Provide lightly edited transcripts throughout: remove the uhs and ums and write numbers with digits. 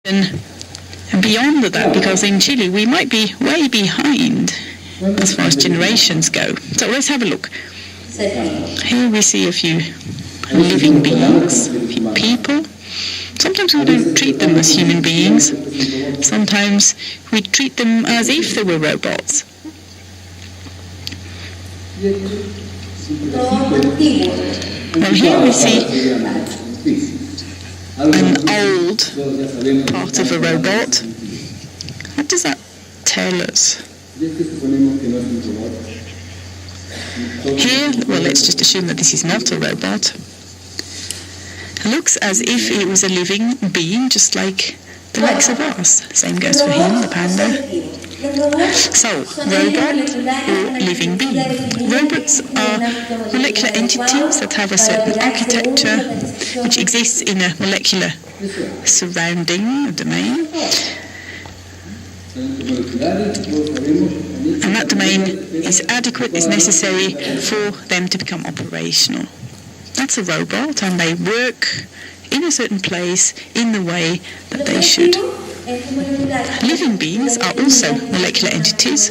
And beyond that, because in Chile we might be way behind as far as generations go. So let's have a look. Here we see a few living beings, a few people. Sometimes we don't treat them as human beings. Sometimes we treat them as if they were robots. Well, here we see an old part of a robot. What does that tell us? Here, well, let's just assume that this is not a robot. It looks as if it was a living being, just like the likes of us. Same goes for him, the panda. So, robot or living being. Robots are molecular entities that have a certain architecture which exists in a molecular surrounding, a domain. And that domain is adequate, is necessary for them to become operational. That's a robot, and they work in a certain place in the way that they should. Living beings are also molecular entities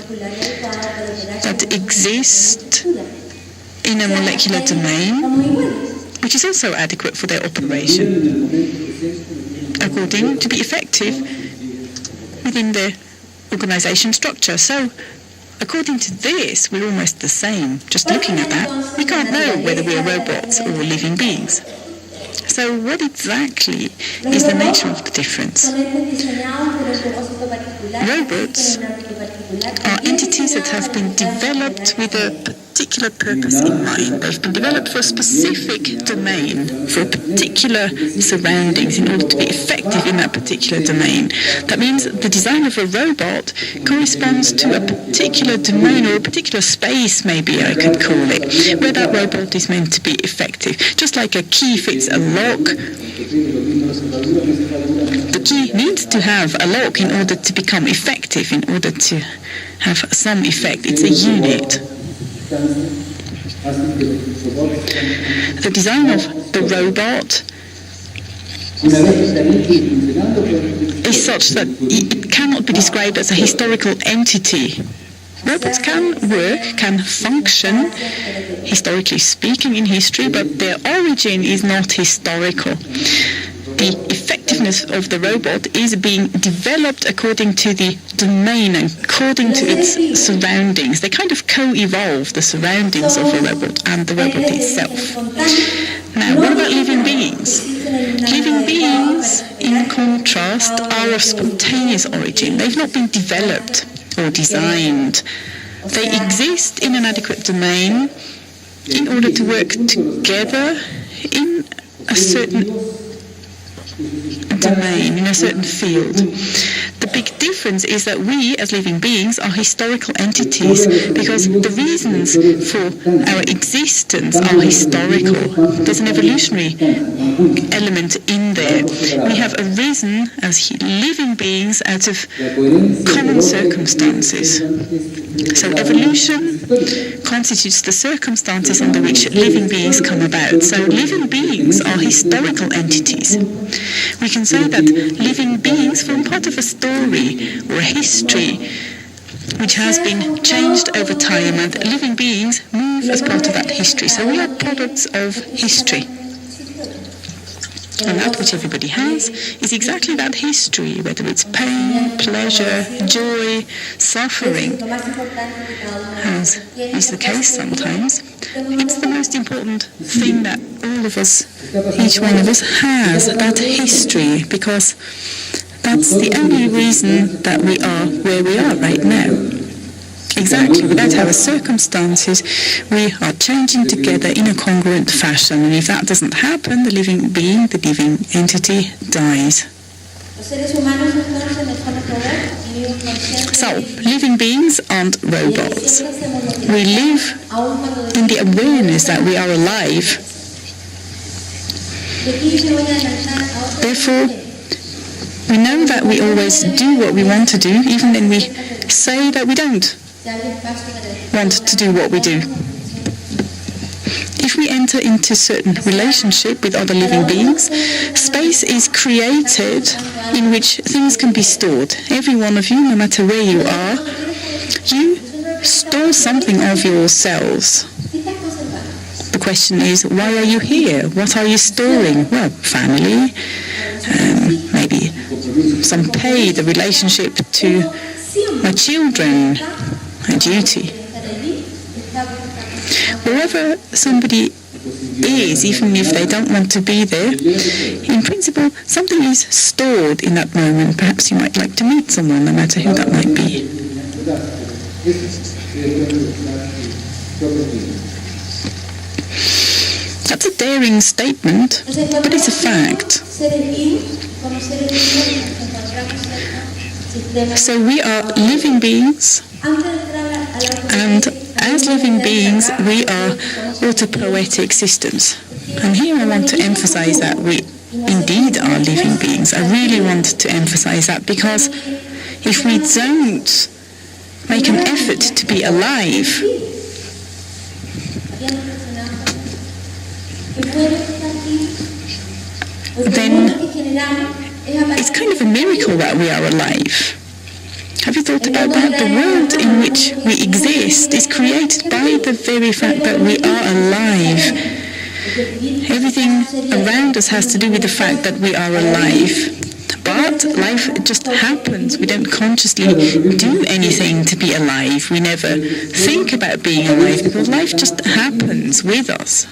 that exist in a molecular domain which is also adequate for their operation, according to be effective within their organization structure. So, according to this, we're almost the same. Just looking at that, we can't know whether we are robots or living beings. So what exactly is the nature of the difference? Robots are entities that have been developed with a particular purpose in mind. They've been developed for a specific domain, for particular surroundings, in order to be effective in that particular domain. That means the design of a robot corresponds to a particular domain, or a particular space, maybe I could call it, where that robot is meant to be effective. Just like a key fits a lock, the key needs to have a lock in order to become effective, in order to have some effect. It's a unit. The design of the robot is such that it cannot be described as a historical entity. Robots can work, can function, historically speaking, in history, but their origin is not historical. The effectiveness of the robot is being developed according to the domain and according to its surroundings. They kind of co-evolve, the surroundings of a robot and the robot itself. Now, what about living beings? Living beings, in contrast, are of spontaneous origin. They've not been developed or designed. They exist in an adequate domain in order to work together in a certain domain, in a certain field. The big difference is that we, as living beings, are historical entities because the reasons for our existence are historical. There's an evolutionary element in there. We have arisen as living beings out of common circumstances. So evolution constitutes the circumstances under which living beings come about. So living beings are historical entities. We can say that living beings form part of a story or a history which has been changed over time, and living beings move as part of that history. So we are products of history. And that which everybody has is exactly that history, whether it's pain, pleasure, joy, suffering, as is the case sometimes. It's the most important thing that all of us, each one of us, has, that history, because that's the only reason that we are where we are right now. Exactly, without our circumstances, we are changing together in a congruent fashion, and if that doesn't happen, the living being, the living entity, dies. So, living beings aren't robots. We live in the awareness that we are alive. Therefore, we know that we always do what we want to do, even when we say that we don't want to do what we do. If we we enter into certain relationship with other living beings, space is created in which things can be stored. Every one of you, no matter where you are, you store something of yourselves. The question is, why are you here? What are you storing? Well, family, maybe some pay, the relationship to my children, a duty. Wherever somebody is, even if they don't want to be there, in principle, something is stored in that moment. Perhaps you might like to meet someone, no matter who that might be. That's a daring statement, but it's a fact. So we are living beings, and as living beings, we are autopoietic systems. And here I want to emphasize that we indeed are living beings. I really want to emphasize that, because if we don't make an effort to be alive, then it's kind of a miracle that we are alive. Have you thought about that? The world in which we exist is created by the very fact that we are alive. Everything around us has to do with the fact that we are alive. But life just happens. We don't consciously do anything to be alive. We never think about being alive, because life just happens with us.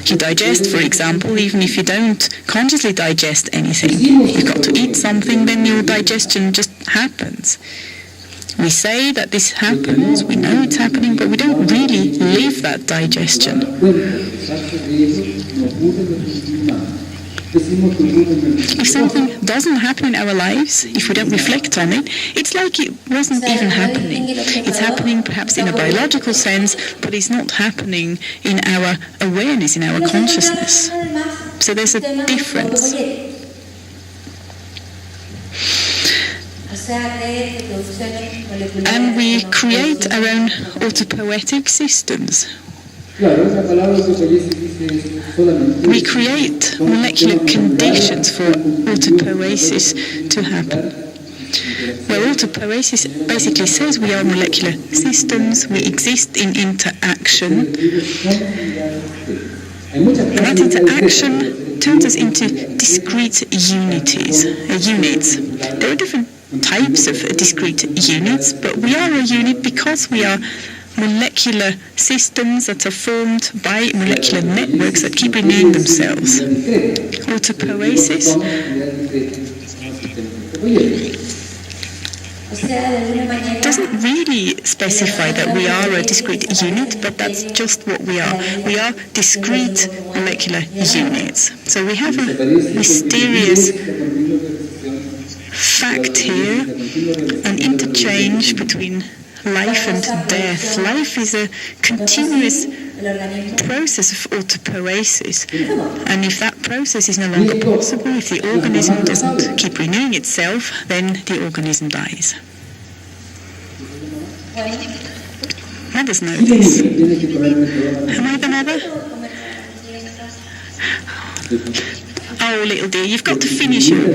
You digest, for example, even if you don't consciously digest anything. You've got to eat something, then your digestion just happens. We say that this happens, we know it's happening, but we don't really live that digestion. If something doesn't happen in our lives, if we don't reflect on it, it's like it wasn't even happening. It's happening perhaps in a biological sense, but it's not happening in our awareness, in our consciousness. So there's a difference. And we create our own autopoietic systems. We create molecular conditions for autopoiesis to happen. Well, autopoiesis basically says we are molecular systems, we exist in interaction, and that interaction turns us into discrete units. There are different types of discrete units, but we are a unit because we are molecular systems that are formed by molecular networks that keep renewing themselves. Autopoiesis doesn't really specify that we are a discrete unit, but that's just what we are. We are discrete molecular units. So we have a mysterious fact here, an interchange between life and death. Life is a continuous process of autopoiesis, and if that process is no longer possible, if the organism doesn't keep renewing itself, then the organism dies. Mothers know this. Am I the mother? Oh, little dear, you've got to finish your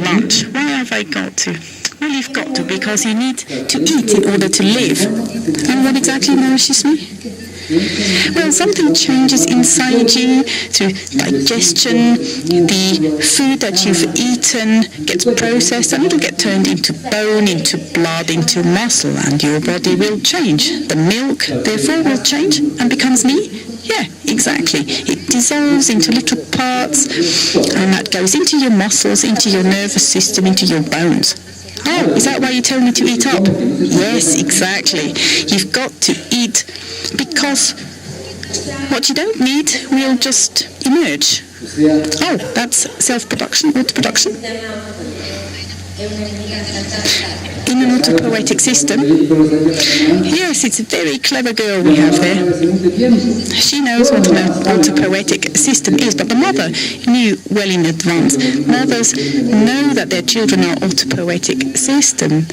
lunch. Why have I got to? Well, you've got to, because you need to eat in order to live. And what exactly nourishes me? Well, something changes inside you through digestion. The food that you've eaten gets processed, and it'll get turned into bone, into blood, into muscle, and your body will change. The milk, therefore, will change and becomes me. Yeah, exactly. It dissolves into little parts, and that goes into your muscles, into your nervous system, into your bones. Oh, is that why you told me to eat up? Yes, exactly. You've got to eat, because what you don't need will just emerge. Oh, that's self-production, autoproduction. In an autopoietic system, yes, it's a very clever girl we have there. She knows what an autopoietic system is, but the mother knew well in advance. Mothers know that their children are autopoietic system,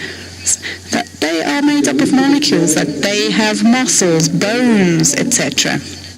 that they are made up of molecules, that they have muscles, bones, etc.